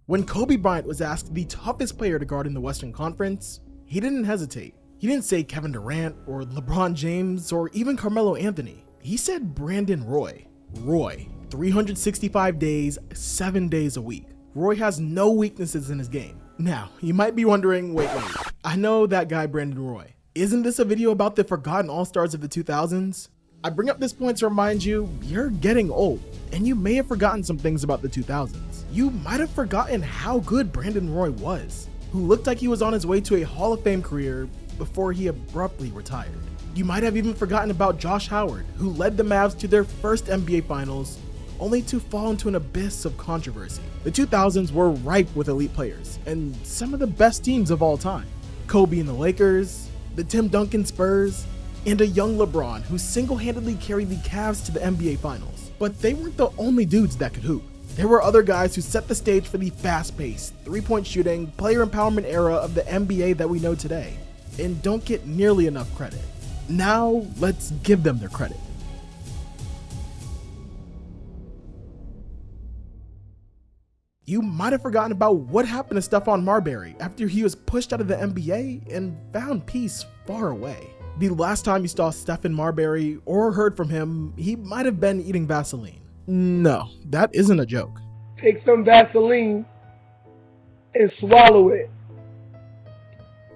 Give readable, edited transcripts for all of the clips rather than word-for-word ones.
When Kobe Bryant was asked the toughest player to guard in the Western Conference, he didn't hesitate. He didn't say Kevin Durant or LeBron James or even Carmelo Anthony. He said Brandon Roy. Roy, 365 days, 7 days a week. Roy has no weaknesses in his game. Now, you might be wondering, wait, I know that guy Brandon Roy. Isn't this a video about the forgotten all-stars of the 2000s? I bring up this point to remind you, you're getting old, and you may have forgotten some things about the 2000s. You might have forgotten how good Brandon Roy was, who looked like he was on his way to a Hall of Fame career before he abruptly retired. You might have even forgotten about Josh Howard, who led the Mavs to their first NBA Finals, only to fall into an abyss of controversy. The 2000s were ripe with elite players, and some of the best teams of all time. Kobe and the Lakers, the Tim Duncan Spurs, and a young LeBron who single-handedly carried the Cavs to the NBA Finals. But they weren't the only dudes that could hoop. There were other guys who set the stage for the fast-paced, three-point shooting, player empowerment era of the NBA that we know today, and don't get nearly enough credit. Now, let's give them their credit. You might have forgotten about what happened to Stephon Marbury after he was pushed out of the NBA and found peace far away. The last time you saw Stephon Marbury or heard from him, he might have been eating Vaseline. No, that isn't a joke. Take some Vaseline and swallow it.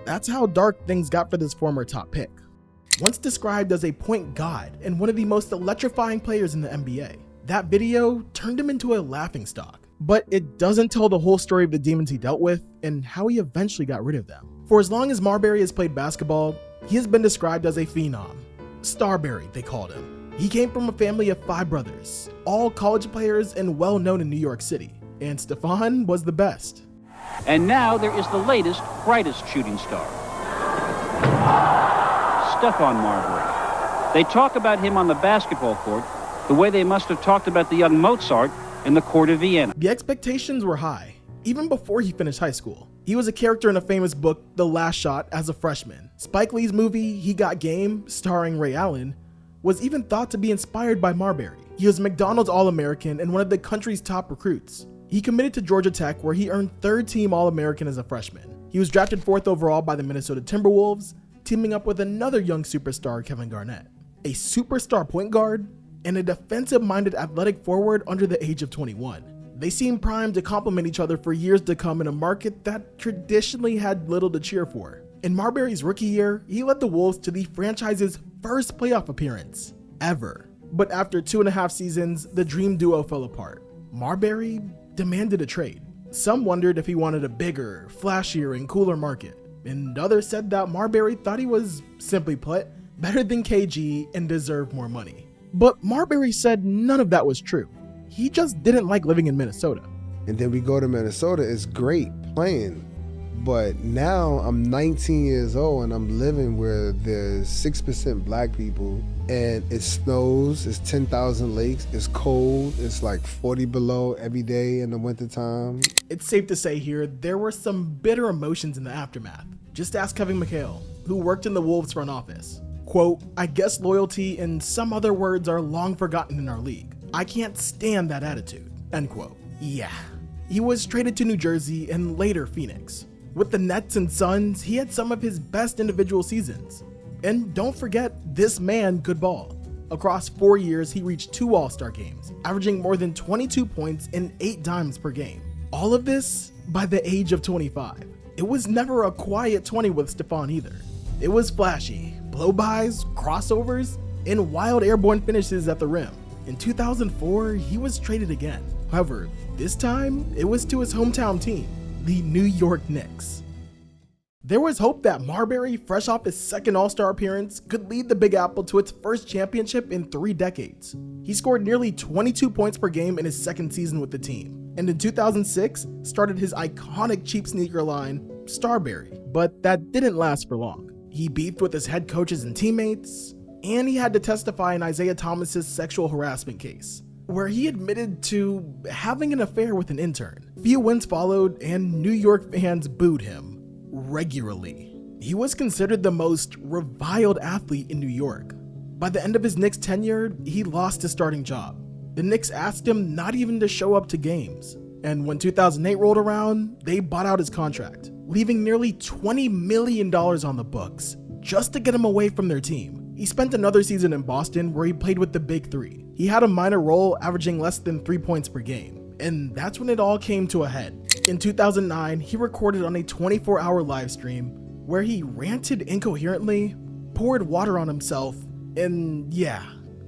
That's how dark things got for this former top pick. Once described as a point god and one of the most electrifying players in the NBA, that video turned him into a laughingstock. But it doesn't tell the whole story of the demons he dealt with and how he eventually got rid of them. For as long as Marbury has played basketball, he has been described as a phenom. Starberry, they called him. He came from a family of 5 brothers, all college players and well known in New York City. And Stephon was the best. And now there is the latest, brightest shooting star, Stephon Marbury. They talk about him on the basketball court the way they must have talked about the young Mozart in the court of Vienna. The expectations were high, even before he finished high school. He was a character in a famous book, The Last Shot, as a freshman. Spike Lee's movie, He Got Game, starring Ray Allen, was even thought to be inspired by Marbury. He was McDonald's All-American and one of the country's top recruits. He committed to Georgia Tech, where he earned 3rd team All-American as a freshman. He was drafted 4th overall by the Minnesota Timberwolves, teaming up with another young superstar, Kevin Garnett. A superstar point guard and a defensive-minded athletic forward under the age of 21. They seemed primed to complement each other for years to come in a market that traditionally had little to cheer for. In Marbury's rookie year, he led the Wolves to the franchise's first playoff appearance ever. But after 2.5 seasons, the dream duo fell apart. Marbury demanded a trade. Some wondered if he wanted a bigger, flashier, and cooler market, and others said that Marbury thought he was, simply put, better than KG and deserved more money. But Marbury said none of that was true. He just didn't like living in Minnesota. And then we go to Minnesota, it's great playing. But now I'm 19 years old and I'm living where there's 6% black people and it snows, it's 10,000 lakes, it's cold, it's like 40 below every day in the wintertime. It's safe to say here, there were some bitter emotions in the aftermath. Just ask Kevin McHale, who worked in the Wolves front office. Quote, "I guess loyalty and some other words are long forgotten in our league. I can't stand that attitude." End quote. Yeah. He was traded to New Jersey and later Phoenix. With the Nets and Suns, he had some of his best individual seasons. And don't forget, this man could ball. Across 4 years, he reached 2 All-Star games, averaging more than 22 points and 8 dimes per game. All of this by the age of 25. It was never a quiet 20 with Stephon either. It was flashy, blow-bys, crossovers, and wild airborne finishes at the rim. In 2004, he was traded again. However, this time, it was to his hometown team, the New York Knicks. There was hope that Marbury, fresh off his 2nd All-Star appearance, could lead the Big Apple to its first championship in 3 decades. He scored nearly 22 points per game in his 2nd season with the team, and in 2006, started his iconic cheap sneaker line, Starberry. But that didn't last for long. He beefed with his head coaches and teammates, and he had to testify in Isaiah Thomas's sexual harassment case, where he admitted to having an affair with an intern. Few wins followed, and New York fans booed him regularly. He was considered the most reviled athlete in New York. By the end of his Knicks tenure, he lost his starting job. The Knicks asked him not even to show up to games. And when 2008 rolled around, they bought out his contract, leaving nearly $20 million on the books just to get him away from their team. He spent another season in Boston where he played with the Big Three. He had a minor role, averaging less than 3 points per game. And that's when it all came to a head. In 2009, he recorded on a 24-hour live stream where he ranted incoherently, poured water on himself, and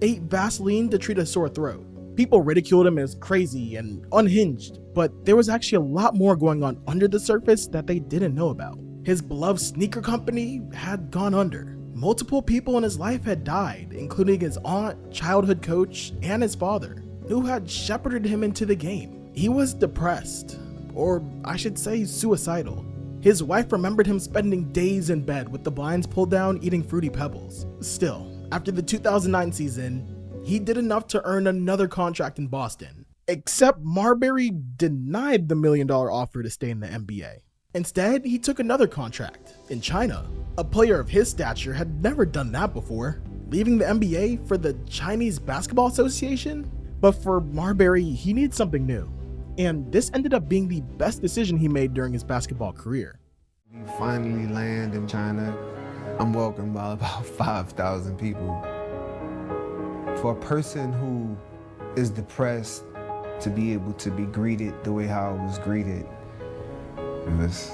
ate Vaseline to treat a sore throat. People ridiculed him as crazy and unhinged, but there was actually a lot more going on under the surface that they didn't know about. His beloved sneaker company had gone under. Multiple people in his life had died, including his aunt, childhood coach, and his father, who had shepherded him into the game. He was depressed, or I should say suicidal. His wife remembered him spending days in bed with the blinds pulled down eating Fruity Pebbles. Still, after the 2009 season, he did enough to earn another contract in Boston. Except Marbury denied the $1 million offer to stay in the NBA. Instead, he took another contract in China. A player of his stature had never done that before, leaving the NBA for the Chinese Basketball Association. But for Marbury, he needed something new. And this ended up being the best decision he made during his basketball career. We finally land in China. I'm welcomed by about 5,000 people. For a person who is depressed, to be able to be greeted the way how I was greeted, it was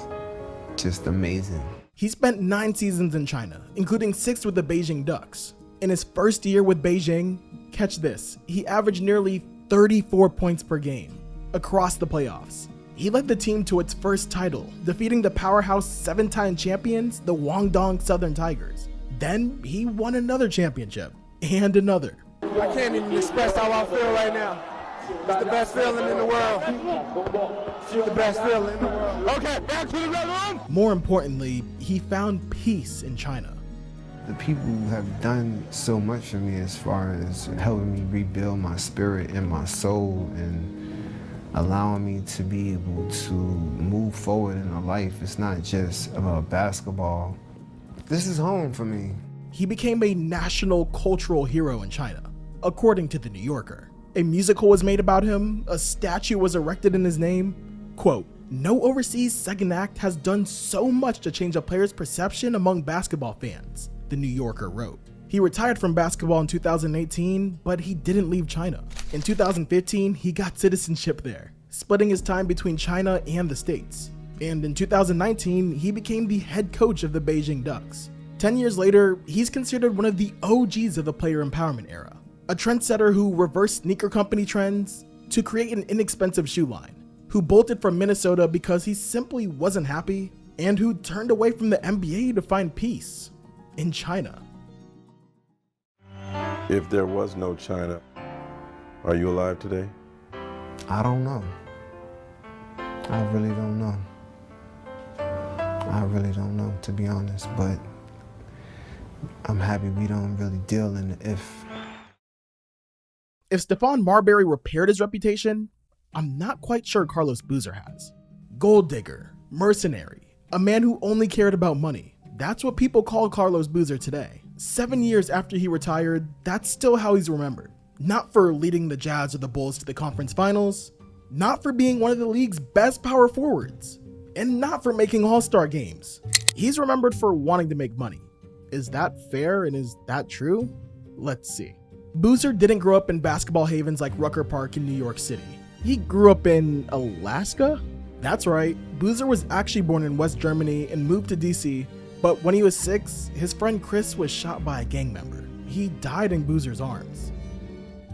just amazing. He spent 9 seasons in China, including 6 with the Beijing Ducks. In his first year with Beijing, catch this, he averaged nearly 34 points per game across the playoffs. He led the team to its first title, defeating the powerhouse 7-time champions, the Guangdong Southern Tigers. Then he won another championship, and another. I can't even express how I feel right now. It's the best feeling in the world. It's the best feeling in the world. Okay, back to the red room. More importantly, he found peace in China. The people have done so much for me as far as helping me rebuild my spirit and my soul and allowing me to be able to move forward in a life. It's not just about basketball. This is home for me. He became a national cultural hero in China, according to The New Yorker. A musical was made about him, a statue was erected in his name. Quote, "No overseas second act has done so much to change a player's perception among basketball fans," The New Yorker wrote. He retired from basketball in 2018, but he didn't leave China. In 2015, he got citizenship there, splitting his time between China and the States. And in 2019, he became the head coach of the Beijing Ducks. 10 years later, he's considered one of the OGs of the player empowerment era, a trendsetter who reversed sneaker company trends to create an inexpensive shoe line, who bolted from Minnesota because he simply wasn't happy, and who turned away from the NBA to find peace in China. If there was no China, are you alive today? I don't know. I really don't know. I really don't know, to be honest, but I'm happy we don't really deal in the if. If Stephon Marbury repaired his reputation, I'm not quite sure Carlos Boozer has. Gold digger, mercenary, a man who only cared about money. That's what people call Carlos Boozer today. 7 years after he retired, that's still how he's remembered. Not for leading the Jazz or the Bulls to the conference finals, not for being one of the league's best power forwards, and not for making all-star games. He's remembered for wanting to make money. Is that fair and is that true? Let's see. Boozer didn't grow up in basketball havens like Rucker Park in New York City. He grew up in Alaska? That's right, Boozer was actually born in West Germany and moved to DC, but when he was 6, his friend Chris was shot by a gang member. He died in Boozer's arms.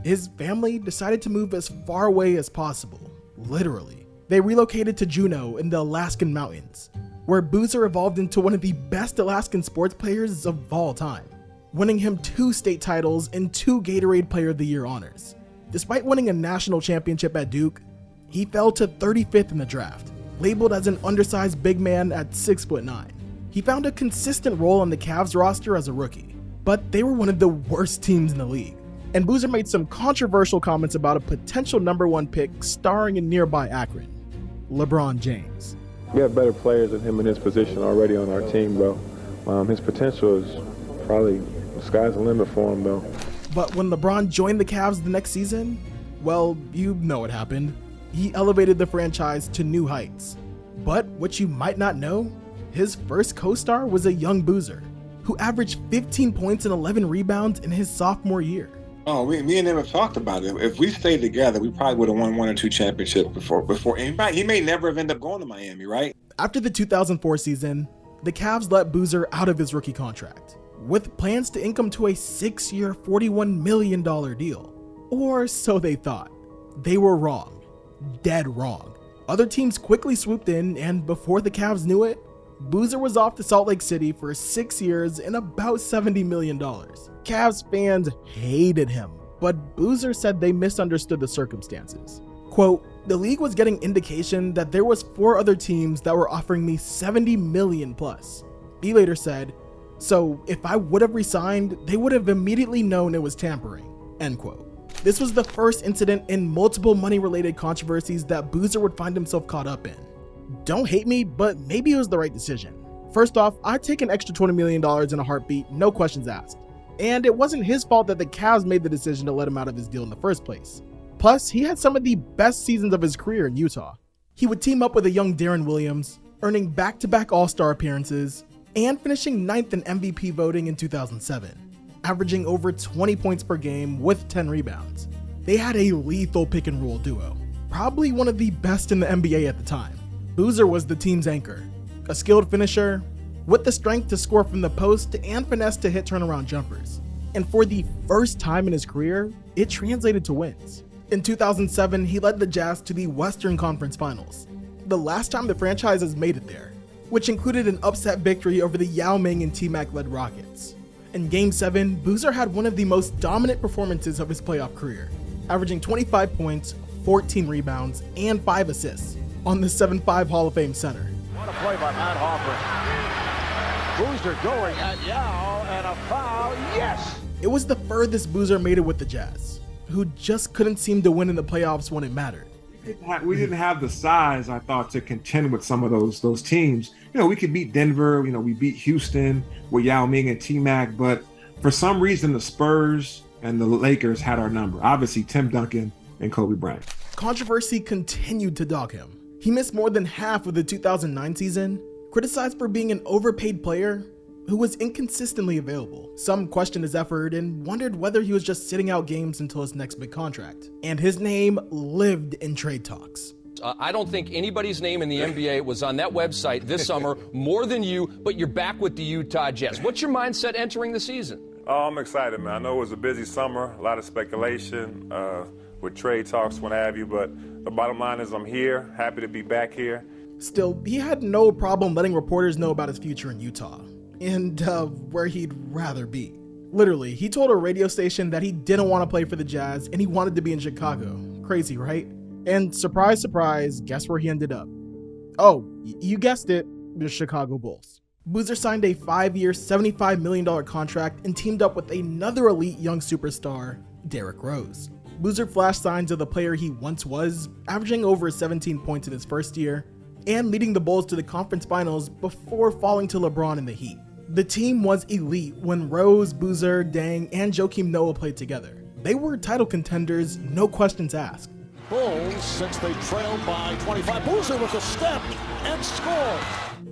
His family decided to move as far away as possible, literally. They relocated to Juneau in the Alaskan mountains, where Boozer evolved into one of the best Alaskan sports players of all time, winning him 2 state titles and 2 Gatorade Player of the Year honors. Despite winning a national championship at Duke, he fell to 35th in the draft, labeled as an undersized big man at 6'9". He found a consistent role on the Cavs roster as a rookie, but they were one of the worst teams in the league. And Boozer made some controversial comments about a potential #1 pick starring in nearby Akron, LeBron James. We have better players than him in his position already on our team, bro. His potential is probably, the sky's the limit for him, though. But when LeBron joined the Cavs the next season, well, you know what happened. he elevated the franchise to new heights. But what you might not know, his first co-star was a young Boozer, who averaged 15 points and 11 rebounds in his sophomore year. Oh, me and him have talked about it. If we stayed together, we probably would have won 1 or 2 championships before. He may never have ended up going to Miami, right? After the 2004 season, the Cavs let Boozer out of his rookie contract, with plans to ink him to a 6-year, $41 million deal. Or so they thought. They were wrong. Dead wrong. Other teams quickly swooped in, and before the Cavs knew it, Boozer was off to Salt Lake City for 6 years and about $70 million. Cavs fans hated him, but Boozer said they misunderstood the circumstances. Quote, "The league was getting indication that there was 4 other teams that were offering me $70 million plus." He later said, "So if I would have resigned, they would have immediately known it was tampering." End quote. This was the first incident in multiple money-related controversies that Boozer would find himself caught up in. Don't hate me, but maybe it was the right decision. First off, I'd take an extra $20 million in a heartbeat, no questions asked. And it wasn't his fault that the Cavs made the decision to let him out of his deal in the first place. Plus, he had some of the best seasons of his career in Utah. He would team up with a young Darren Williams, earning back-to-back All-Star appearances, and finishing 9th in MVP voting in 2007, averaging over 20 points per game with 10 rebounds. They had a lethal pick-and-roll duo, probably one of the best in the NBA at the time. Boozer was the team's anchor, a skilled finisher, with the strength to score from the post and finesse to hit turnaround jumpers. And for the first time in his career, it translated to wins. In 2007, he led the Jazz to the Western Conference Finals, the last time the franchise has made it there, which included an upset victory over the Yao Ming and T-Mac-led Rockets. In Game 7, Boozer had one of the most dominant performances of his playoff career, averaging 25 points, 14 rebounds, and 5 assists on the 7'5" Hall of Fame center. What a play by Matt Hoffman. Boozer going at Yao, and a foul, yes! It was the furthest Boozer made it with the Jazz, who just couldn't seem to win in the playoffs when it mattered. We didn't have the size, I thought, to contend with some of those teams. You know, we could beat Denver, we beat Houston with Yao Ming and T-Mac, but for some reason the Spurs and the Lakers had our number. Obviously, Tim Duncan and Kobe Bryant. Controversy continued to dog him. He missed more than half of the 2009 season, criticized for being an overpaid player who was inconsistently available. Some questioned his effort and wondered whether he was just sitting out games until his next big contract. And his name lived in trade talks. I don't think anybody's name in the NBA was on that website this summer more than you, but you're back with the Utah Jazz. What's your mindset entering the season? Oh, I'm excited, man. I know it was a busy summer, a lot of speculation with trade talks, what have you, but the bottom line is I'm here, happy to be back here. Still, he had no problem letting reporters know about his future in Utah and where he'd rather be. Literally, he told a radio station that he didn't want to play for the Jazz and he wanted to be in Chicago. Crazy, right? And surprise, surprise, guess where he ended up? Oh, you guessed it, the Chicago Bulls. Boozer signed a 5-year, $75 million contract and teamed up with another elite young superstar, Derrick Rose. Boozer flashed signs of the player he once was, averaging over 17 points in his first year, and leading the Bulls to the conference finals before falling to LeBron and the Heat. The team was elite when Rose, Boozer, Dang, and Joakim Noah played together. They were title contenders, no questions asked. Bulls, since they trailed by 25. Boozer with a step and score.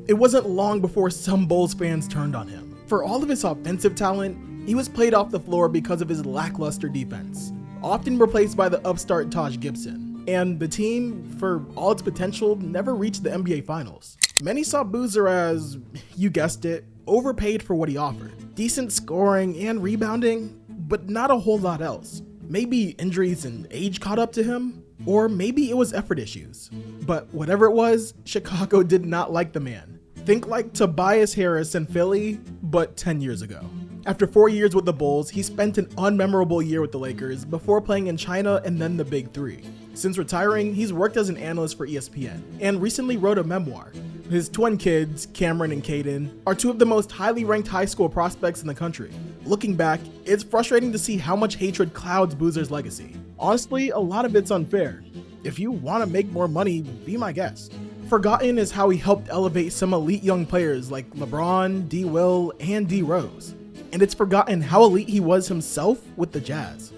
It wasn't long before some Bulls fans turned on him. For all of his offensive talent, he was played off the floor because of his lackluster defense, often replaced by the upstart Taj Gibson. And the team, for all its potential, never reached the NBA Finals. Many saw Boozer as, you guessed it, overpaid for what he offered. Decent scoring and rebounding, but not a whole lot else. Maybe injuries and age caught up to him, or maybe it was effort issues. But whatever it was, Chicago did not like the man. Think like Tobias Harris in Philly, but 10 years ago. After 4 years with the Bulls, he spent an unmemorable year with the Lakers before playing in China and then the Big Three. Since retiring, he's worked as an analyst for ESPN and recently wrote a memoir. His twin kids, Cameron and Caden, are 2 of the most highly ranked high school prospects in the country. Looking back, it's frustrating to see how much hatred clouds Boozer's legacy. Honestly, a lot of it's unfair. If you want to make more money, be my guest. Forgotten is how he helped elevate some elite young players like LeBron, D. Will, and D. Rose. And it's forgotten how elite he was himself with the Jazz.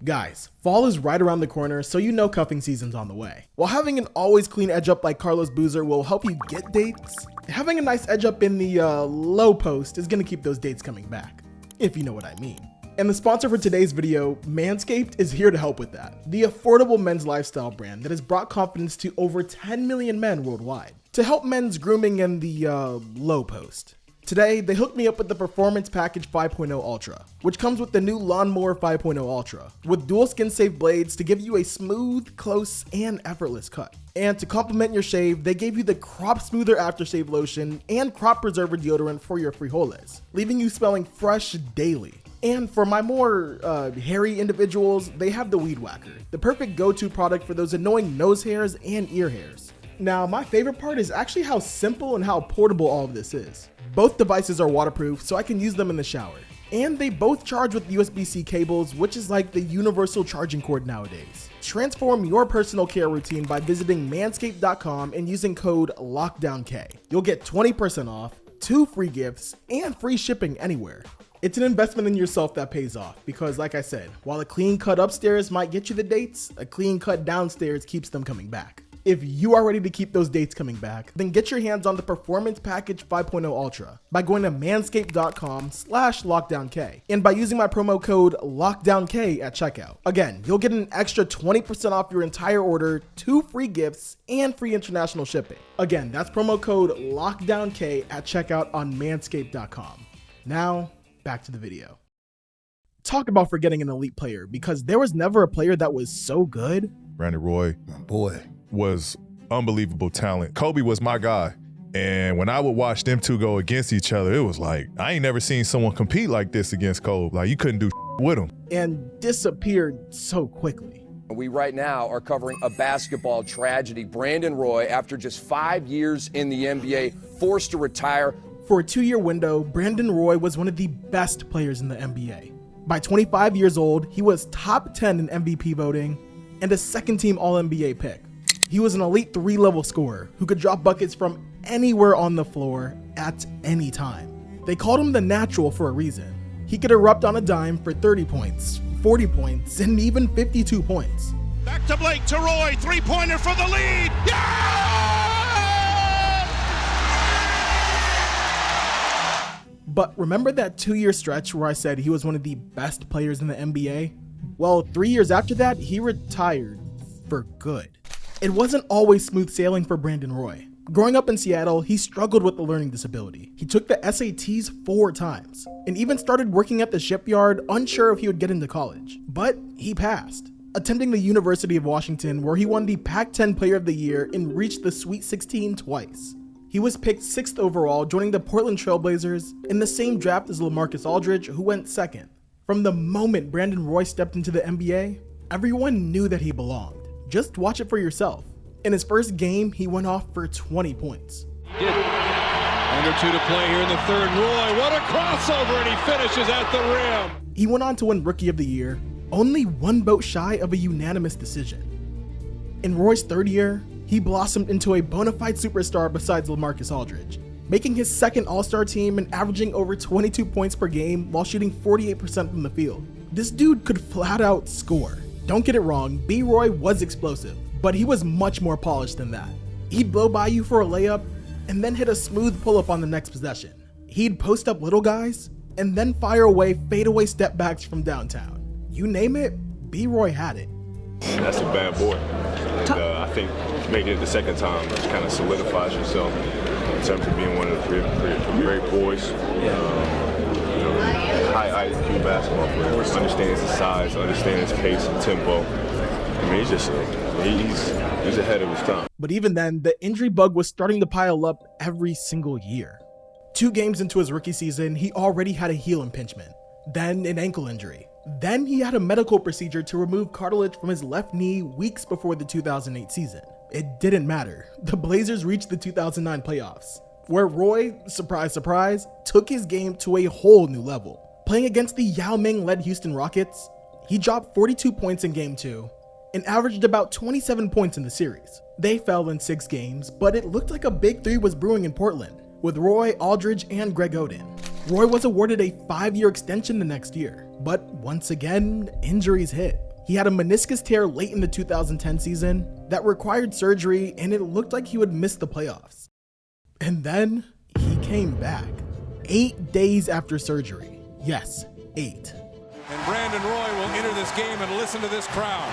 Guys, fall is right around the corner, so you know cuffing season's on the way. While having an always clean edge up like Carlos Boozer will help you get dates, having a nice edge up in the low post is gonna keep those dates coming back, if you know what I mean. And the sponsor for today's video, Manscaped, is here to help with that. The affordable men's lifestyle brand that has brought confidence to over 10 million men worldwide to help men's grooming in the low post. Today, they hooked me up with the Performance Package 5.0 Ultra, which comes with the new Lawnmower 5.0 Ultra, with dual skin-safe blades to give you a smooth, close, and effortless cut. And to complement your shave, they gave you the Crop Smoother Aftershave Lotion and Crop Preserver Deodorant for your frijoles, leaving you smelling fresh daily. And for my more hairy individuals, they have the Weed Whacker, the perfect go-to product for those annoying nose hairs and ear hairs. Now, my favorite part is actually how simple and how portable all of this is. Both devices are waterproof, so I can use them in the shower. And they both charge with USB-C cables, which is like the universal charging cord nowadays. Transform your personal care routine by visiting manscaped.com and using code LOCKDOWNK. You'll get 20% off, 2 free gifts, and free shipping anywhere. It's an investment in yourself that pays off because, like I said, while a clean cut upstairs might get you the dates, a clean cut downstairs keeps them coming back. If you are ready to keep those dates coming back, then get your hands on the Performance Package 5.0 Ultra by going to manscaped.com/lockdownk and by using my promo code LOCKDOWNK at checkout. Again, you'll get an extra 20% off your entire order, 2 free gifts, and free international shipping. Again, that's promo code LOCKDOWNK at checkout on manscaped.com. Now, back to the video. Talk about forgetting an elite player, because there was never a player that was so good. Brandon Roy, my boy, was unbelievable talent. Kobe was my guy. And when I would watch them two go against each other, it was like, I ain't never seen someone compete like this against Kobe. Like, you couldn't do with him. And disappeared so quickly. We right now are covering a basketball tragedy. Brandon Roy, after just 5 years in the NBA, forced to retire. For a 2-year window, Brandon Roy was one of the best players in the NBA. By 25 years old, he was top 10 in MVP voting and a second-team All-NBA pick. He was an elite 3-level scorer who could drop buckets from anywhere on the floor at any time. They called him the natural for a reason. He could erupt on a dime for 30 points, 40 points, and even 52 points. Back to Blake, to Roy, three-pointer for the lead. But remember that 2-year stretch where I said he was one of the best players in the NBA? Well, 3 years after that, he retired for good. It wasn't always smooth sailing for Brandon Roy. Growing up in Seattle, he struggled with a learning disability. He took the SATs 4 times and even started working at the shipyard, unsure if he would get into college. But he passed, attending the University of Washington, where he won the Pac-10 Player of the Year and reached the Sweet 16 twice. He was picked 6th overall, joining the Portland Trail Blazers in the same draft as LaMarcus Aldridge, who went 2nd. From the moment Brandon Roy stepped into the NBA, everyone knew that he belonged. Just watch it for yourself. In his first game, he went off for 20 points. Under 2 to play here in the third. Roy, what a crossover, and he finishes at the rim. He went on to win Rookie of the Year, only 1 vote shy of a unanimous decision. In Roy's 3rd year, he blossomed into a bona fide superstar besides LaMarcus Aldridge, making his 2nd All-Star team and averaging over 22 points per game while shooting 48% from the field. This dude could flat out score. Don't get it wrong, B-Roy was explosive, but he was much more polished than that. He'd blow by you for a layup and then hit a smooth pull-up on the next possession. He'd post up little guys and then fire away fadeaway step backs from downtown. You name it, B-Roy had it. That's a bad boy. And, I think making it the 2nd time just kind of solidifies yourself in terms of being one of the great boys. High IQ basketball player, understands his size, understands his pace and tempo. I mean, he's ahead of his time. But even then, the injury bug was starting to pile up every single year. 2 games into his rookie season, he already had a heel impingement, then an ankle injury. Then he had a medical procedure to remove cartilage from his left knee weeks before the 2008 season. It didn't matter. The Blazers reached the 2009 playoffs, where Roy, surprise, surprise, took his game to a whole new level. Playing against the Yao Ming-led Houston Rockets, he dropped 42 points in Game 2 and averaged about 27 points in the series. They fell in 6 games, but it looked like a big 3 was brewing in Portland, with Roy, Aldridge, and Greg Oden. Roy was awarded a 5-year extension the next year, but once again, injuries hit. He had a meniscus tear late in the 2010 season that required surgery, and it looked like he would miss the playoffs. And then he came back 8 days after surgery. Yes, 8. And Brandon Roy will enter this game and listen to this crowd.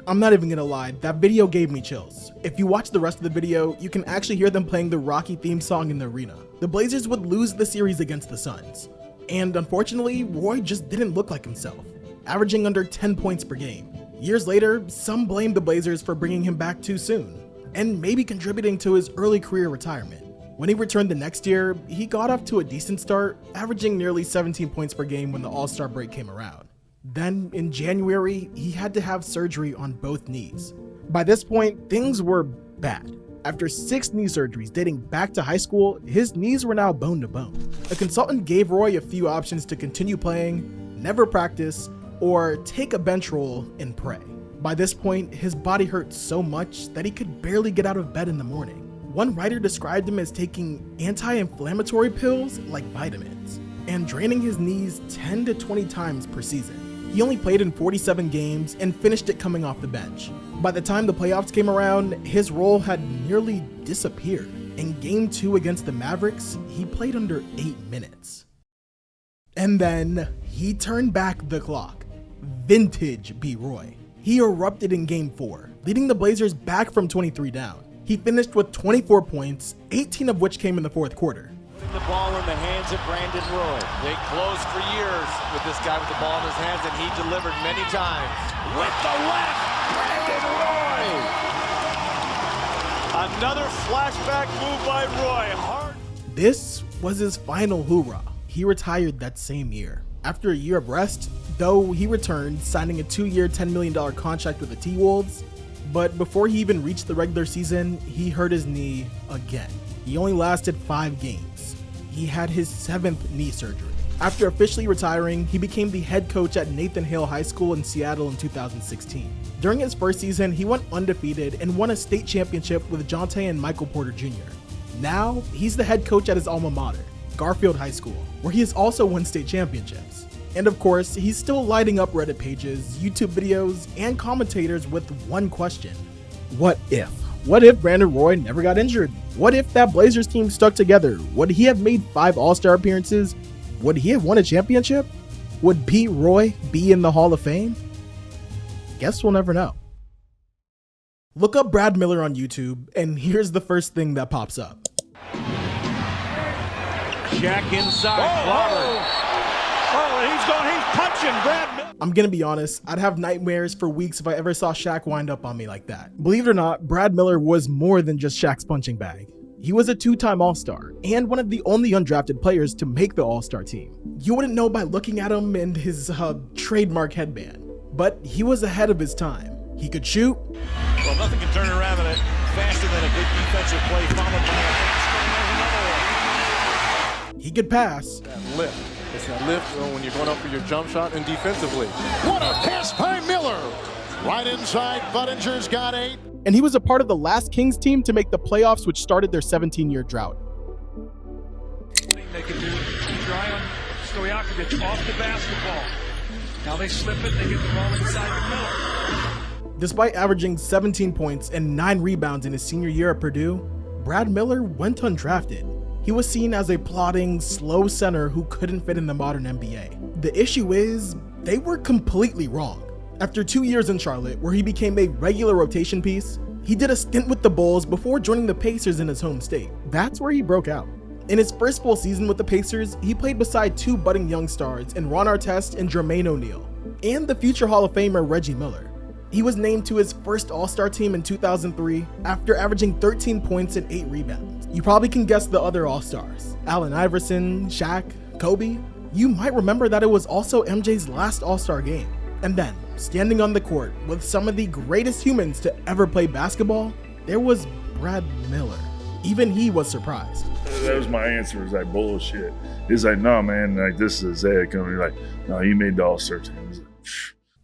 I'm not even gonna lie, that video gave me chills. If you watch the rest of the video, you can actually hear them playing the Rocky theme song in the arena. The Blazers would lose the series against the Suns. And unfortunately, Roy just didn't look like himself, averaging under 10 points per game. Years later, some blamed the Blazers for bringing him back too soon, and maybe contributing to his early career retirement. When he returned the next year, he got off to a decent start, averaging nearly 17 points per game when the All-Star break came around. Then, in January, he had to have surgery on both knees. By this point, things were bad. After 6 knee surgeries dating back to high school, his knees were now bone to bone. A consultant gave Roy a few options to continue playing, never practice, or take a bench role and pray. By this point, his body hurt so much that he could barely get out of bed in the morning. One writer described him as taking anti-inflammatory pills like vitamins and draining his knees 10 to 20 times per season. He only played in 47 games and finished it coming off the bench. By the time the playoffs came around, his role had nearly disappeared. In Game 2 against the Mavericks, he played under 8 minutes. And then he turned back the clock. Vintage B. Roy. He erupted in Game 4, leading the Blazers back from 23 down. He finished with 24 points, 18 of which came in the fourth quarter. The ball in the hands of Brandon Roy. They closed for years with this guy with the ball in his hands, and he delivered many times. With the left, Brandon Roy! Another flashback move by Roy. Hard. This was his final hoorah. He retired that same year. After a year of rest, though, he returned, signing a 2-year, $10 million contract with the T-Wolves. But before he even reached the regular season, he hurt his knee again. He only lasted 5 games. He had his 7th knee surgery. After officially retiring, he became the head coach at Nathan Hale High School in Seattle in 2016. During his first season, he went undefeated and won a state championship with Jonte and Michael Porter Jr. Now, he's the head coach at his alma mater, Garfield High School, where he has also won state championships. And of course, he's still lighting up Reddit pages, YouTube videos, and commentators with one question. What if? What if Brandon Roy never got injured? What if that Blazers team stuck together? Would he have made 5 All-Star appearances? Would he have won a championship? Would B. Roy be in the Hall of Fame? Guess we'll never know. Look up Brad Miller on YouTube, and here's the first thing that pops up. Jack inside. He's punching Brad Miller. I'm gonna be honest, I'd have nightmares for weeks if I ever saw Shaq wind up on me like that. Believe it or not, Brad Miller was more than just Shaq's punching bag. He was a 2-time All-Star and one of the only undrafted players to make the All-Star team. You wouldn't know by looking at him and his trademark headband, but he was ahead of his time. He could shoot. Well, nothing can turn around in it faster than a good defensive play followed by another one. He could pass. That lift. It's that lift when you're going up for your jump shot and defensively. What a pass by Miller. Right inside, Buttinger's got 8. And he was a part of the last Kings team to make the playoffs, which started their 17-year drought. They can do try on Stojakovic off the basketball. Now they slip it, they get the ball inside the Miller. Despite averaging 17 points and 9 rebounds in his senior year at Purdue, Brad Miller went undrafted. He was seen as a plodding, slow center who couldn't fit in the modern NBA. The issue is, they were completely wrong. After 2 years in Charlotte, where he became a regular rotation piece, he did a stint with the Bulls before joining the Pacers in his home state. That's where he broke out. In his first full season with the Pacers, he played beside 2 budding young stars in Ron Artest and Jermaine O'Neal, and the future Hall of Famer Reggie Miller. He was named to his first All-Star team in 2003 after averaging 13 points and 8 rebounds. You probably can guess the other All-Stars: Allen Iverson, Shaq, Kobe. You might remember that it was also MJ's last All-Star game. And then, standing on the court with some of the greatest humans to ever play basketball, there was Brad Miller. Even he was surprised. That was my answer, was like bullshit. He's like, no man, like this is Zach. And like, no, he made the All-Star team. Like,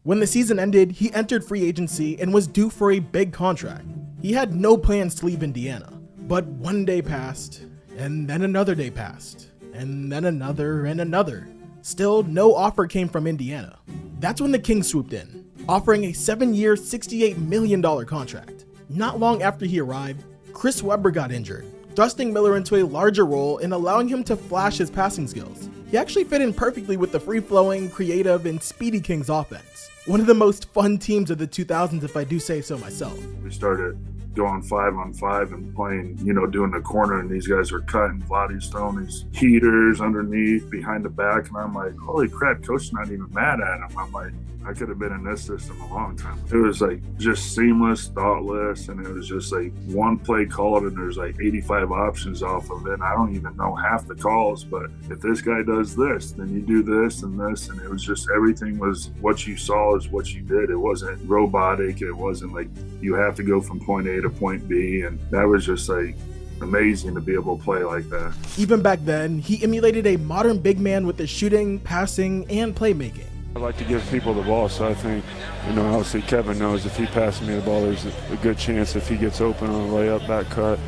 when the season ended, he entered free agency and was due for a big contract. He had no plans to leave Indiana. But one day passed, and then another day passed, and then another and another. Still, no offer came from Indiana. That's when the Kings swooped in, offering a 7-year, $68 million contract. Not long after he arrived, Chris Webber got injured, thrusting Miller into a larger role and allowing him to flash his passing skills. He actually fit in perfectly with the free-flowing, creative, and speedy Kings offense. One of the most fun teams of the 2000s, if I do say so myself. We started going 5-on-5 and playing, doing the corner, and these guys were cutting, Vladdy's throwing these heaters underneath, behind the back, and I'm like, holy crap, coach's not even mad at him. I'm like, I could have been in this system a long time. It was like just seamless, thoughtless, and it was just like one play called and there's like 85 options off of it. I don't even know half the calls, but if this guy does this, then you do this and this, and it was just everything was what you saw is what you did. It wasn't robotic. It wasn't like you have to go from point A to point B, and that was just like amazing to be able to play like that. Even back then, he emulated a modern big man with his shooting, passing, and playmaking. I like to give people the ball, so I think, obviously Kevin knows if he passes me the ball, there's a good chance if he gets open on a layup, back cut,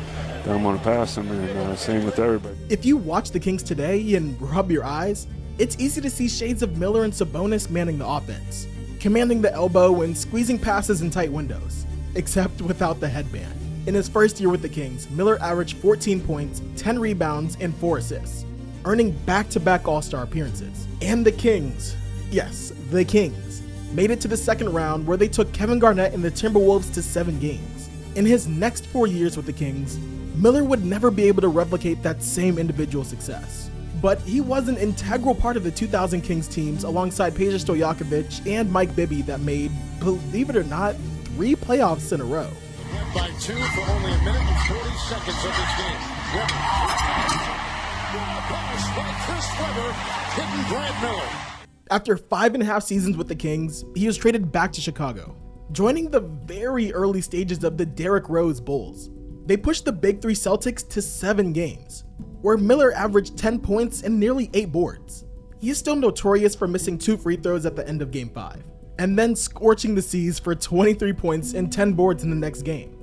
that I'm going to pass him, and same with everybody. If you watch the Kings today and rub your eyes, it's easy to see shades of Miller and Sabonis manning the offense, commanding the elbow and squeezing passes in tight windows, except without the headband. In his first year with the Kings, Miller averaged 14 points, 10 rebounds, and 4 assists, earning back-to-back All-Star appearances. And the Kings, yes, the Kings, made it to the second round where they took Kevin Garnett and the Timberwolves to 7 games. In his next 4 years with the Kings, Miller would never be able to replicate that same individual success. But he was an integral part of the 2000 Kings teams alongside Peja Stojakovic and Mike Bibby that made, believe it or not, 3 playoffs in a row. By 2 for only a minute and 40 seconds of this game. Pass by Chris Webber, hitting Brad Miller. After 5.5 seasons with the Kings, he was traded back to Chicago, joining the very early stages of the Derrick Rose Bulls. They pushed the Big Three Celtics to 7 games, where Miller averaged 10 points and nearly 8 boards. He is still notorious for missing 2 free throws at the end of Game 5, and then scorching the seas for 23 points and 10 boards in the next game.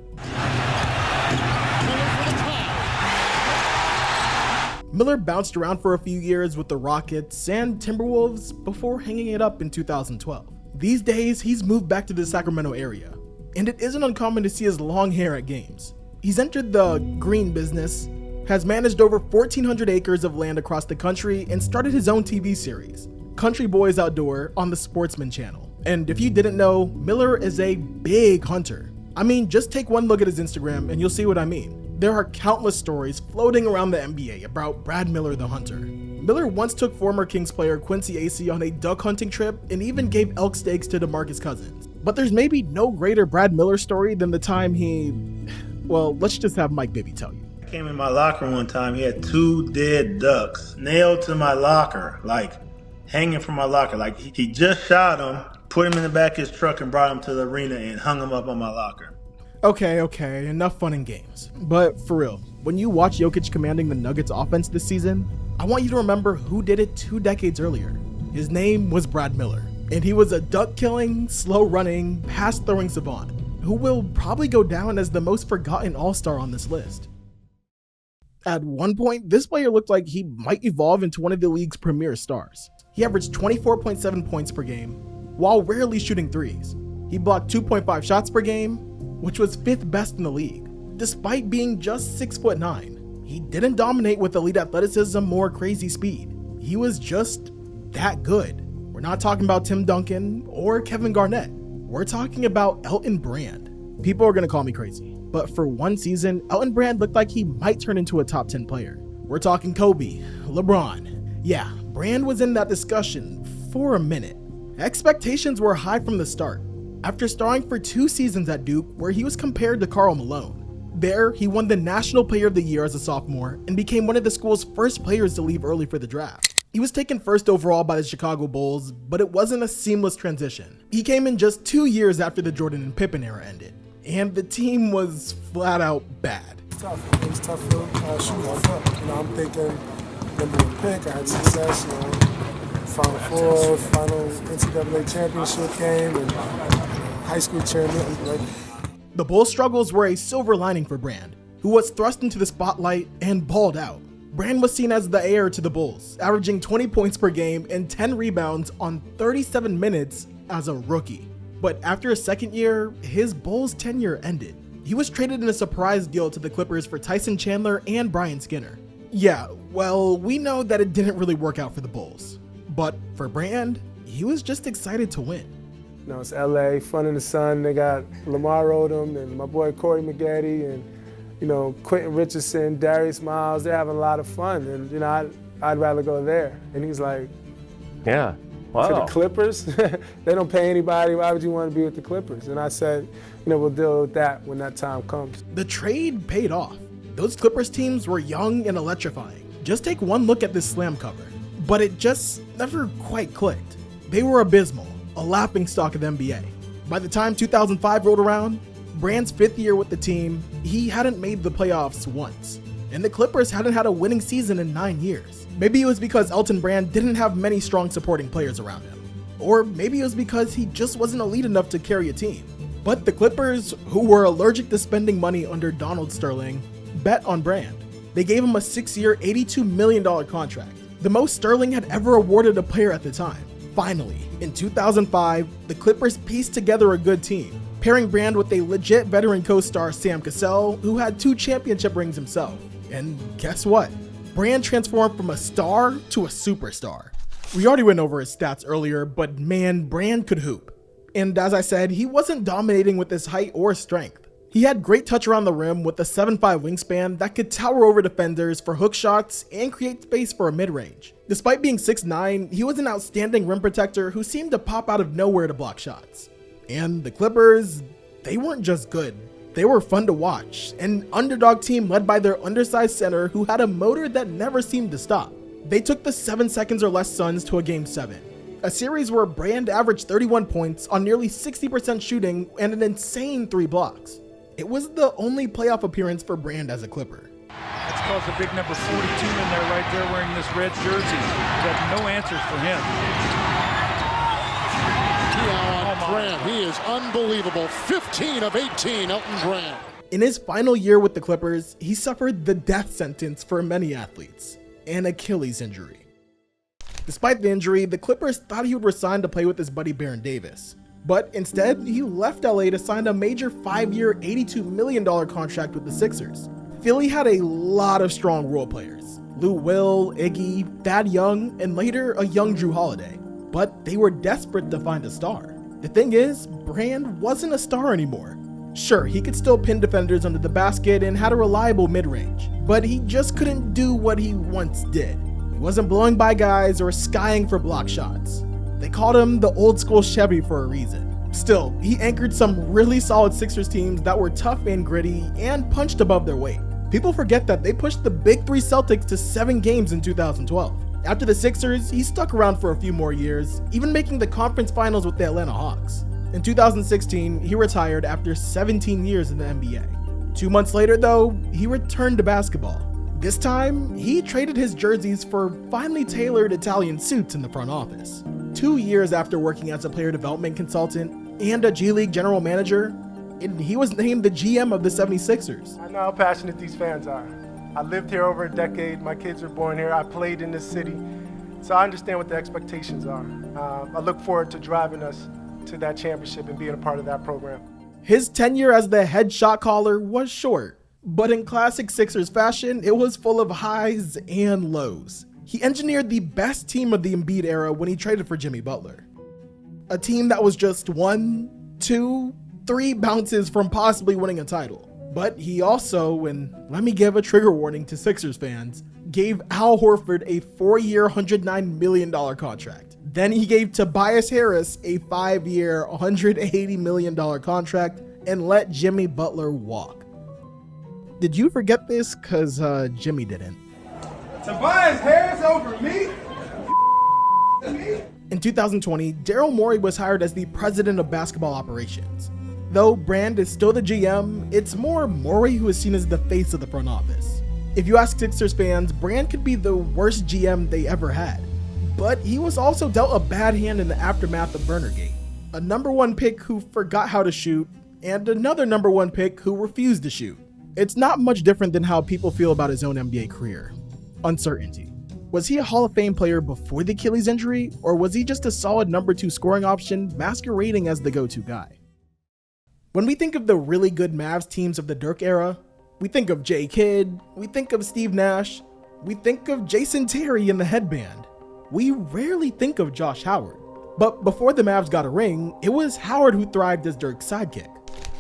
Miller bounced around for a few years with the Rockets and Timberwolves before hanging it up in 2012. These days, he's moved back to the Sacramento area, and it isn't uncommon to see his long hair at games. He's entered the green business, has managed over 1,400 acres of land across the country, and started his own TV series, Country Boys Outdoor, on the Sportsman channel. And if you didn't know, Miller is a big hunter. I mean, just take one look at his Instagram and you'll see what I mean. There are countless stories floating around the NBA about Brad Miller the Hunter. Miller once took former Kings player Quincy Acey on a duck hunting trip and even gave elk steaks to DeMarcus Cousins. But there's maybe no greater Brad Miller story than the time well, let's just have Mike Bibby tell you. I came in my locker one time, he had 2 dead ducks nailed to my locker, like hanging from my locker. Like he just shot them, put him in the back of his truck and brought him to the arena and hung him up on my locker. Okay, enough fun and games. But for real, when you watch Jokic commanding the Nuggets offense this season, I want you to remember who did it 2 decades earlier. His name was Brad Miller, and he was a duck-killing, slow-running, pass-throwing savant who will probably go down as the most forgotten all-star on this list. At one point, this player looked like he might evolve into one of the league's premier stars. He averaged 24.7 points per game, while rarely shooting threes. He blocked 2.5 shots per game, which was 5th best in the league. Despite being just 6'9", he didn't dominate with elite athleticism or crazy speed. He was just that good. We're not talking about Tim Duncan or Kevin Garnett. We're talking about Elton Brand. People are gonna call me crazy, but for one season, Elton Brand looked like he might turn into a top 10 player. We're talking Kobe, LeBron. Yeah, Brand was in that discussion for a minute. Expectations were high from the start. After starring for 2 seasons at Duke, where he was compared to Karl Malone. There, he won the National Player of the Year as a sophomore and became one of the school's first players to leave early for the draft. He was taken first overall by the Chicago Bulls, but it wasn't a seamless transition. He came in just 2 years after the Jordan and Pippen era ended, and the team was flat out bad. It was tough for shooting off up. I'm thinking #1 pick, I had success, Final Four, final NCAA championship game, and high school chairman. The Bulls' struggles were a silver lining for Brand, who was thrust into the spotlight and balled out. Brand was seen as the heir to the Bulls, averaging 20 points per game and 10 rebounds on 37 minutes as a rookie. But after his second year, his Bulls tenure ended. He was traded in a surprise deal to the Clippers for Tyson Chandler and Brian Skinner. Yeah, well, we know that it didn't really work out for the Bulls. But for Brand, he was just excited to win. You know, it's LA, fun in the sun. They got Lamar Odom and my boy Corey Maggette and, you know, Quentin Richardson, Darius Miles. They're having a lot of fun. And, you know, I'd rather go there. And he's like, yeah, wow. To the Clippers? They don't pay anybody. Why would you want to be with the Clippers? And I said, you know, we'll deal with that when that time comes. The trade paid off. Those Clippers teams were young and electrifying. Just take one look at this slam cover. But it just never quite clicked. They were abysmal, a laughingstock of the NBA. By the time 2005 rolled around, Brand's 5th year with the team, he hadn't made the playoffs once. And the Clippers hadn't had a winning season in 9 years. Maybe it was because Elton Brand didn't have many strong supporting players around him. Or maybe it was because he just wasn't elite enough to carry a team. But the Clippers, who were allergic to spending money under Donald Sterling, bet on Brand. They gave him a 6-year, $82 million contract, the most Sterling had ever awarded a player at the time. Finally, in 2005, the Clippers pieced together a good team, pairing Brand with a legit veteran co-star Sam Cassell, who had 2 championship rings himself. And guess what? Brand transformed from a star to a superstar. We already went over his stats earlier, but man, Brand could hoop. And as I said, he wasn't dominating with his height or strength. He had great touch around the rim with a 7'5" wingspan that could tower over defenders for hook shots and create space for a mid-range. Despite being 6'9", he was an outstanding rim protector who seemed to pop out of nowhere to block shots. And the Clippers, they weren't just good. They were fun to watch, an underdog team led by their undersized center who had a motor that never seemed to stop. They took the 7 seconds or less Suns to a Game 7, a series where Brand averaged 31 points on nearly 60% shooting and an insane 3 blocks. It was the only playoff appearance for Brand as a Clipper. That's because the big number 42 in there right there wearing this red jersey. You got no answers for him. Brand, he is unbelievable. 15 of 18, Elton Brand. In his final year with the Clippers, he suffered the death sentence for many athletes, an Achilles injury. Despite the injury, the Clippers thought he would resign to play with his buddy Baron Davis. But instead, he left LA to sign a major 5-year, $82 million contract with the Sixers. Philly had a lot of strong role players: Lou Will, Iggy, Thad Young, and later a young Drew Holiday. But they were desperate to find a star. The thing is, Brand wasn't a star anymore. Sure, he could still pin defenders under the basket and had a reliable mid-range, but he just couldn't do what he once did. He wasn't blowing by guys or skying for block shots. They called him the old school Chevy for a reason. Still, he anchored some really solid Sixers teams that were tough and gritty and punched above their weight. People forget that they pushed the Big Three Celtics to 7 games in 2012. After the Sixers, he stuck around for a few more years, even making the conference finals with the Atlanta Hawks. In 2016, he retired after 17 years in the NBA. 2 months later though, he returned to basketball. This time, he traded his jerseys for finely tailored Italian suits in the front office. 2 years after working as a player development consultant and a G League general manager, and he was named the GM of the 76ers. I know how passionate these fans are. I lived here over a decade. My kids were born here. I played in this city. So I understand what the expectations are. I look forward to driving us to that championship and being a part of that program. His tenure as the head shot caller was short, but in classic Sixers fashion, it was full of highs and lows. He engineered the best team of the Embiid era when he traded for Jimmy Butler. A team that was just 1, 2, 3 bounces from possibly winning a title. But he also, and let me give a trigger warning to Sixers fans, gave Al Horford a 4-year, $109 million contract. Then he gave Tobias Harris a 5-year, $180 million contract and let Jimmy Butler walk. Did you forget this? Cause Jimmy didn't. Tobias Harris over me? In 2020, Daryl Morey was hired as the president of basketball operations. Though Brand is still the GM, it's more Morey who is seen as the face of the front office. If you ask Sixers fans, Brand could be the worst GM they ever had. But he was also dealt a bad hand in the aftermath of Burnergate. A number 1 pick who forgot how to shoot, and another number 1 pick who refused to shoot. It's not much different than how people feel about his own NBA career. uncertainty. Was he a Hall of Fame player before the Achilles injury, or was he just a solid number 2 scoring option masquerading as the go-to guy? When we think of the really good Mavs teams of the Dirk era, we think of J. Kidd, we think of Steve Nash, we think of Jason Terry in the headband. We rarely think of Josh Howard. But before the Mavs got a ring, it was Howard who thrived as Dirk's sidekick.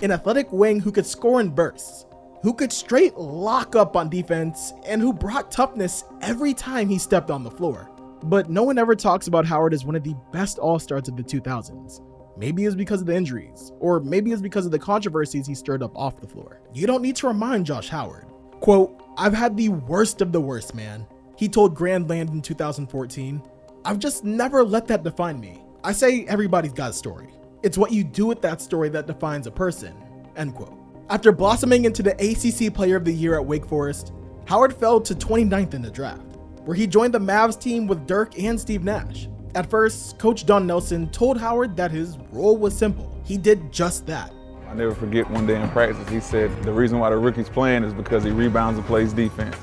An athletic wing who could score in bursts, who could straight lock up on defense, and who brought toughness every time he stepped on the floor. But no one ever talks about Howard as one of the best all-stars of the 2000s. Maybe it's because of the injuries, or maybe it's because of the controversies he stirred up off the floor. You don't need to remind Josh Howard. Quote, "I've had the worst of the worst, man," he told Grandland in 2014. "I've just never let that define me. I say everybody's got a story. It's what you do with that story that defines a person," end quote. After blossoming into the ACC Player of the Year at Wake Forest, Howard fell to 29th in the draft, where he joined the Mavs team with Dirk and Steve Nash. At first, Coach Don Nelson told Howard that his role was simple. He did just that. I never forget one day in practice, he said, the reason why the rookie's playing is because he rebounds and plays defense.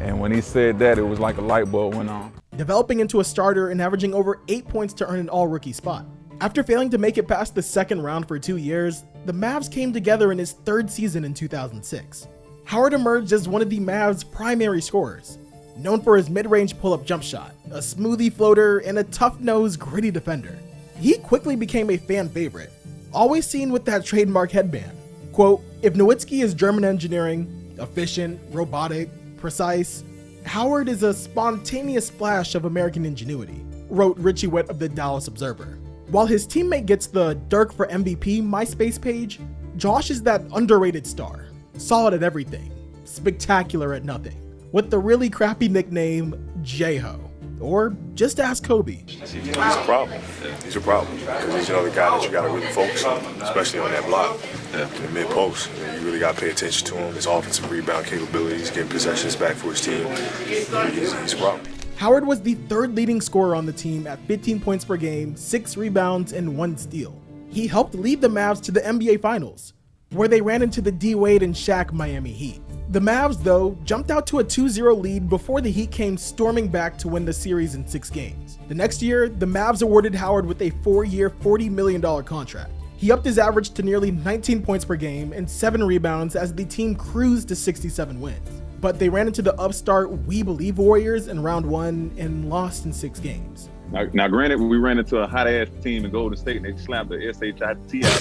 And when he said that, it was like a light bulb went on. Developing into a starter and averaging over 8 points to earn an all-rookie spot. After failing to make it past the second round for 2 years, the Mavs came together in his third season in 2006. Howard emerged as one of the Mavs' primary scorers, known for his mid-range pull-up jump shot, a smoothie floater, and a tough-nosed, gritty defender. He quickly became a fan favorite, always seen with that trademark headband. Quote, "If Nowitzki is German engineering, efficient, robotic, precise, Howard is a spontaneous splash of American ingenuity," wrote Richie Witt of the Dallas Observer. While his teammate gets the Dirk for MVP MySpace page, Josh is that underrated star, solid at everything, spectacular at nothing, with the really crappy nickname J-Ho. Or just ask Kobe. He's a problem. He's a problem because he's another guy that you got to really focus on, especially on that block, in the mid-post. You really got to pay attention to him, his offensive rebound capabilities, getting possessions back for his team. He's a problem. Howard was the third leading scorer on the team at 15 points per game, 6 rebounds, and 1 steal. He helped lead the Mavs to the NBA Finals, where they ran into the D-Wade and Shaq Miami Heat. The Mavs, though, jumped out to a 2-0 lead before the Heat came storming back to win the series in 6 games. The next year, the Mavs awarded Howard with a 4-year, $40 million contract. He upped his average to nearly 19 points per game and 7 rebounds as the team cruised to 67 wins. But they ran into the upstart We Believe Warriors in round 1 and lost in 6 games. Now, granted, we ran into a hot-ass team in Golden State and they slapped the SHIT out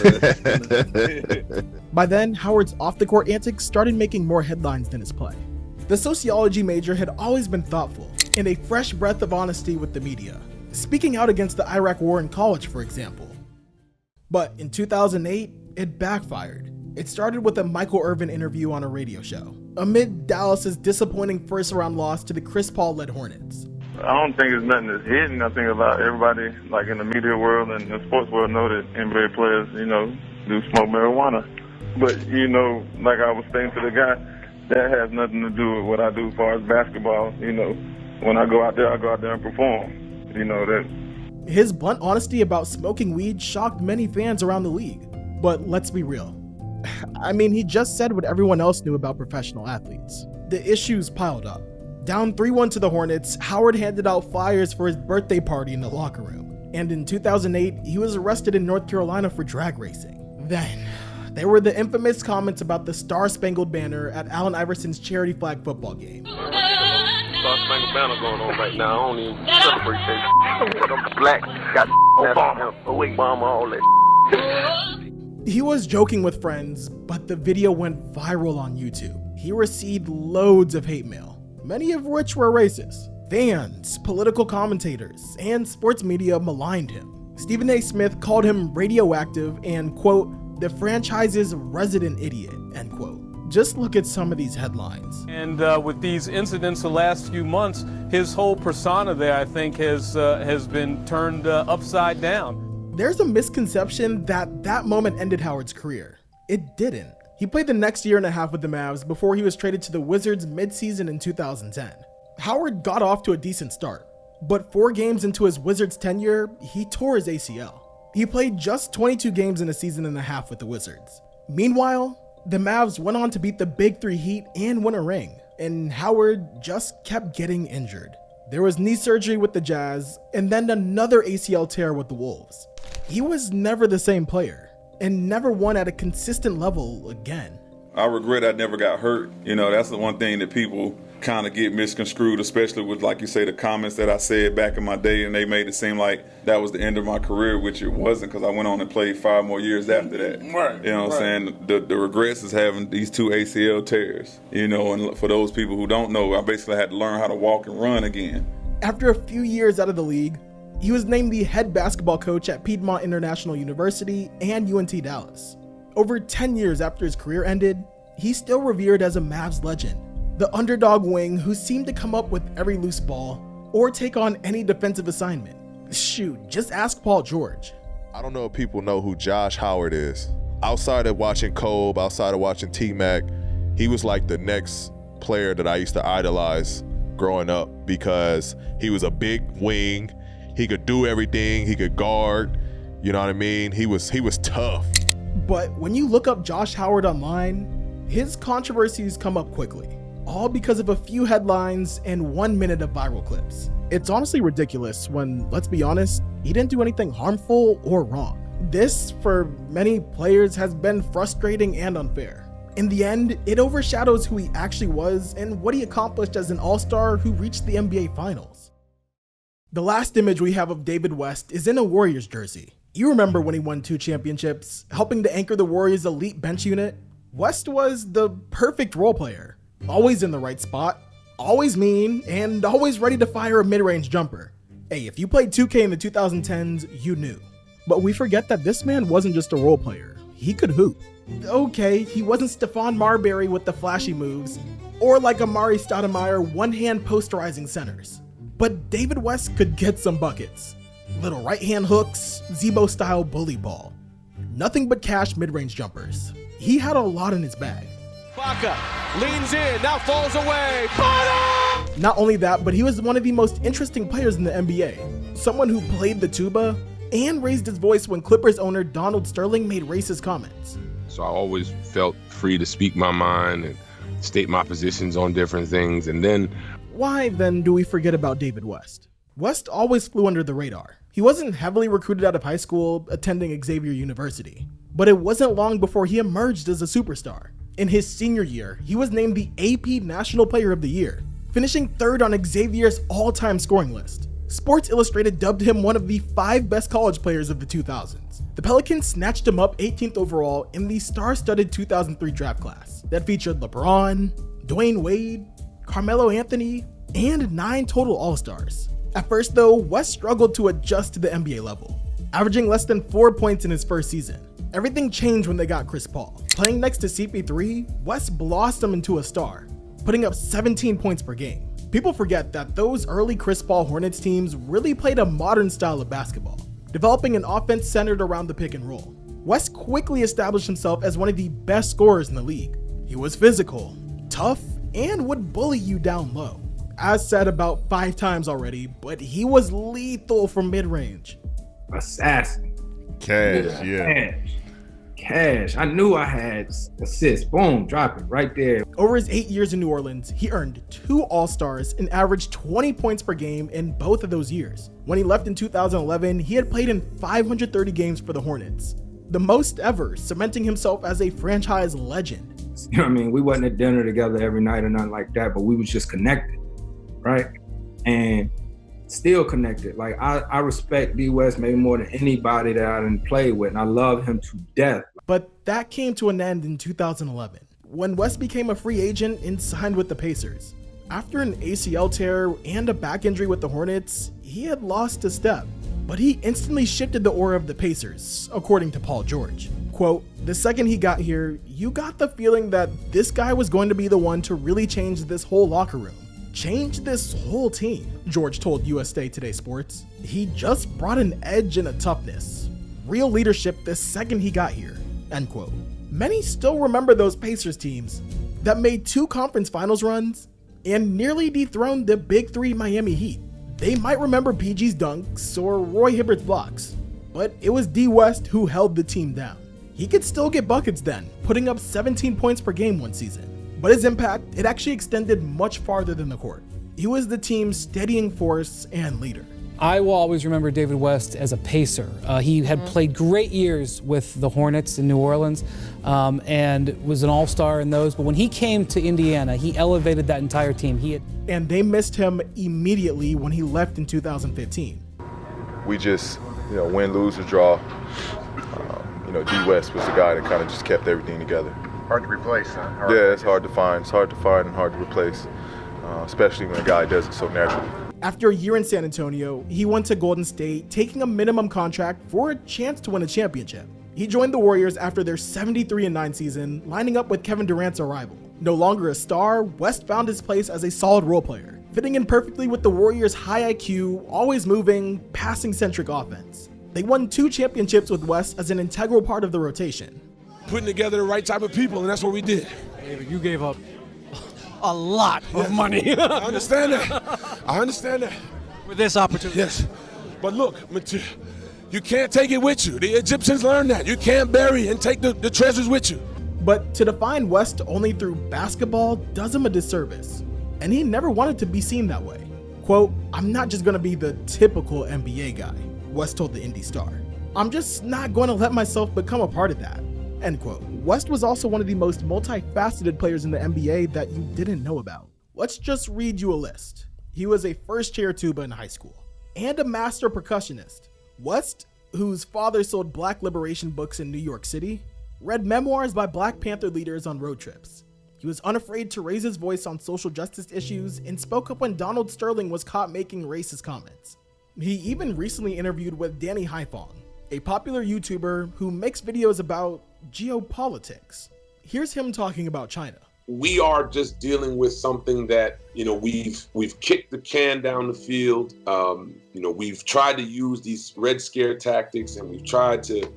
of us. By then, Howard's off-the-court antics started making more headlines than his play. The sociology major had always been thoughtful and a fresh breath of honesty with the media, speaking out against the Iraq War in college, for example. But in 2008, it backfired. It started with a Michael Irvin interview on a radio show, amid Dallas's disappointing first-round loss to the Chris Paul-led Hornets. I don't think it's nothing that's hidden. I think a lot everybody, like in the media world and the sports world, know that NBA players, do smoke marijuana. But, like I was saying to the guy, that has nothing to do with what I do as far as basketball. When I go out there and perform. That. His blunt honesty about smoking weed shocked many fans around the league. But let's be real. I mean, he just said what everyone else knew about professional athletes. The issues piled up. Down 3-1 to the Hornets, Howard handed out flyers for his birthday party in the locker room. And in 2008, he was arrested in North Carolina for drag racing. Then, there were the infamous comments about the Star-Spangled Banner at Allen Iverson's charity flag football game. Star-Spangled Banner going on right now. I don't even celebrate that. I'm black, got Obama, all that. He was joking with friends, but the video went viral on YouTube. He received loads of hate mail, many of which were racist. Fans, political commentators, and sports media maligned him. Stephen A. Smith called him radioactive and, quote, the franchise's resident idiot, end quote. Just look at some of these headlines. And with these incidents the last few months, his whole persona there, I think, has been turned upside down. There's a misconception that moment ended Howard's career. It didn't. He played the next year and a half with the Mavs before he was traded to the Wizards mid-season in 2010. Howard got off to a decent start, but 4 games into his Wizards tenure, he tore his ACL. He played just 22 games in a season and a half with the Wizards. Meanwhile, the Mavs went on to beat the Big Three Heat and win a ring. and Howard just kept getting injured. There was knee surgery with the Jazz, and then another ACL tear with the Wolves. He was never the same player, and never won at a consistent level again. I regret I never got hurt. You know, that's the one thing that people kind of get misconstrued, especially with, like you say, the comments that I said back in my day, and they made it seem like that was the end of my career, which it wasn't, because I went on and played 5 more years after that. Right. You know what I'm saying? The regrets is having these 2 ACL tears, you know, and for those people who don't know, I basically had to learn how to walk and run again. After a few years out of the league, he was named the head basketball coach at Piedmont International University and UNT Dallas. Over 10 years after his career ended, he's still revered as a Mavs legend, the underdog wing who seemed to come up with every loose ball or take on any defensive assignment. Shoot, just ask Paul George. I don't know if people know who Josh Howard is. Outside of watching Kobe, outside of watching T-Mac, he was like the next player that I used to idolize growing up because he was a big wing. He could do everything. He could guard. You know what I mean? He was tough. But when you look up Josh Howard online, his controversies come up quickly, all because of a few headlines and 1 minute of viral clips. It's honestly ridiculous when, let's be honest, he didn't do anything harmful or wrong. This, for many players, has been frustrating and unfair. In the end, it overshadows who he actually was and what he accomplished as an all-star who reached the NBA Finals. The last image we have of David West is in a Warriors jersey. You remember when he won 2 championships, helping to anchor the Warriors' elite bench unit? West was the perfect role player, always in the right spot, always mean, and always ready to fire a mid-range jumper. Hey, if you played 2K in the 2010s, you knew. But we forget that this man wasn't just a role player, he could hoop. Okay, he wasn't Stephon Marbury with the flashy moves, or like Amari Stoudemire one-hand posterizing centers. But David West could get some buckets. Little right-hand hooks, Zebo-style bully ball. Nothing but cash mid-range jumpers. He had a lot in his bag. Baca leans in, now falls away. Bottom! Not only that, but he was one of the most interesting players in the NBA. Someone who played the tuba and raised his voice when Clippers owner Donald Sterling made racist comments. So I always felt free to speak my mind and state my positions on different things. And then... Why then do we forget about David West? West always flew under the radar. He wasn't heavily recruited out of high school, attending Xavier University. But it wasn't long before he emerged as a superstar. In his senior year, he was named the AP National Player of the Year, finishing 3rd on Xavier's all-time scoring list. Sports Illustrated dubbed him one of the 5 best college players of the 2000s. The Pelicans snatched him up 18th overall in the star-studded 2003 draft class that featured LeBron, Dwayne Wade, Carmelo Anthony, and 9 total All-Stars. At first though, West struggled to adjust to the NBA level, averaging less than 4 points in his first season. Everything changed when they got Chris Paul. Playing next to CP3, West blossomed into a star, putting up 17 points per game. People forget that those early Chris Paul Hornets teams really played a modern style of basketball, developing an offense centered around the pick and roll. West quickly established himself as one of the best scorers in the league. He was physical, tough, and would bully you down low. As said about 5 times already, but he was lethal from mid-range. Assassin. Cash, yeah. Cash. I knew I had assists. Boom, drop it right there. Over his 8 years in New Orleans, he earned 2 All-Stars and averaged 20 points per game in both of those years. When he left in 2011, he had played in 530 games for the Hornets, the most ever, cementing himself as a franchise legend. You know what I mean? We wasn't at dinner together every night or nothing like that, but we was just connected, right? And still connected. Like I respect D West maybe more than anybody that I didn't play with, and I love him to death. But that came to an end in 2011, when West became a free agent and signed with the Pacers. After an ACL tear and a back injury with the Hornets, he had lost a step, but he instantly shifted the aura of the Pacers, according to Paul George. Quote, "The second he got here, you got the feeling that this guy was going to be the one to really change this whole locker room. Change this whole team," George told USA Today Sports. He just brought an edge and a toughness. Real leadership the second he got here, end quote. Many still remember those Pacers teams that made 2 conference finals runs and nearly dethroned the Big 3 Miami Heat. They might remember PG's dunks or Roy Hibbert's blocks, but it was D West who held the team down. He could still get buckets then, putting up 17 points per game one season. But his impact, it actually extended much farther than the court. He was the team's steadying force and leader. I will always remember David West as a pacer. He had played great years with the Hornets in New Orleans and was an all-star in those. But when he came to Indiana, he elevated that entire team. And they missed him immediately when he left in 2015. We just, win, lose, or draw. D West was the guy that kind of just kept everything together. Hard to replace, huh? Yeah, it's hard to find. It's hard to find and hard to replace, especially when a guy does it so naturally. After a year in San Antonio, he went to Golden State, taking a minimum contract for a chance to win a championship. He joined the Warriors after their 73-9 season, lining up with Kevin Durant's arrival. No longer a star, West found his place as a solid role player, fitting in perfectly with the Warriors' high IQ, always moving, passing-centric offense. They won 2 championships with West as an integral part of the rotation. Putting together the right type of people, and that's what we did. David, you gave up a lot of money. I understand that. For this opportunity. Yes. But look, you can't take it with you. The Egyptians learned that. You can't bury and take the treasures with you. But to define West only through basketball does him a disservice. And he never wanted to be seen that way. Quote, "I'm not just going to be the typical NBA guy," West told the Indy Star. "I'm just not going to let myself become a part of that." End quote. West was also one of the most multifaceted players in the NBA that you didn't know about. Let's just read you a list. He was a first-chair tuba in high school and a master percussionist. West, whose father sold Black liberation books in New York City, read memoirs by Black Panther leaders on road trips. He was unafraid to raise his voice on social justice issues and spoke up when Donald Sterling was caught making racist comments. He even recently interviewed with Danny Haifong, a popular YouTuber who makes videos about geopolitics. Here's him talking about China. We are just dealing with something that, we've kicked the can down the field. We've tried to use these Red Scare tactics, and we've tried to,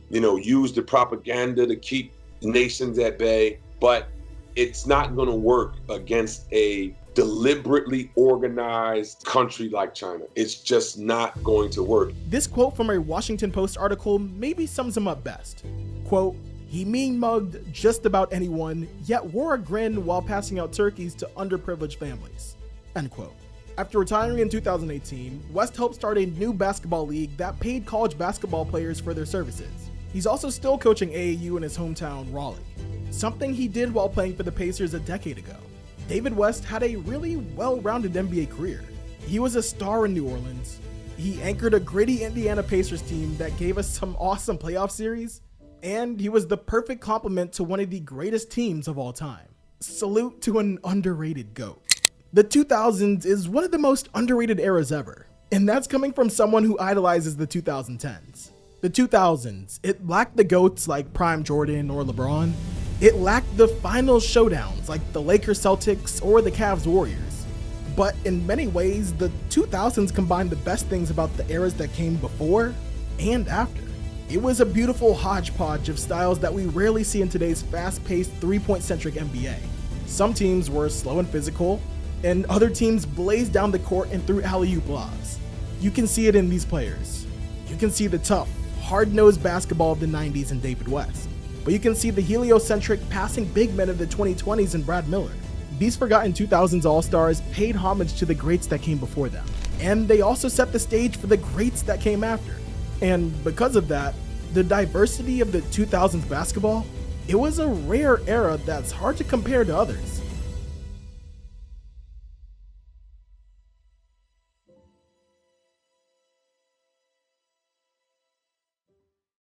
use the propaganda to keep nations at bay, but it's not going to work against a deliberately organized country like China. It's just not going to work. This quote from a Washington Post article maybe sums him up best. Quote, "He mean-mugged just about anyone, yet wore a grin while passing out turkeys to underprivileged families." End quote. After retiring in 2018, West helped start a new basketball league that paid college basketball players for their services. He's also still coaching AAU in his hometown, Raleigh, something he did while playing for the Pacers a decade ago. David West had a really well-rounded NBA career. He was a star in New Orleans. He anchored a gritty Indiana Pacers team that gave us some awesome playoff series, and he was the perfect complement to one of the greatest teams of all time. Salute to an underrated GOAT. The 2000s is one of the most underrated eras ever, and that's coming from someone who idolizes the 2010s. The 2000s, it lacked the GOATs like Prime Jordan or LeBron. It lacked the final showdowns like the Lakers Celtics or the Cavs Warriors. But in many ways, the 2000s combined the best things about the eras that came before and after. It was a beautiful hodgepodge of styles that we rarely see in today's fast-paced three-point centric NBA. Some teams were slow and physical, and other teams blazed down the court and threw alley-oop lobs. You can see it in these players. You can see the tough, hard-nosed basketball of the 90s in David West. But you can see the heliocentric passing big men of the 2020s in Brad Miller. These forgotten 2000s All-Stars paid homage to the greats that came before them. And they also set the stage for the greats that came after. And because of that, the diversity of the 2000s basketball, it was a rare era that's hard to compare to others.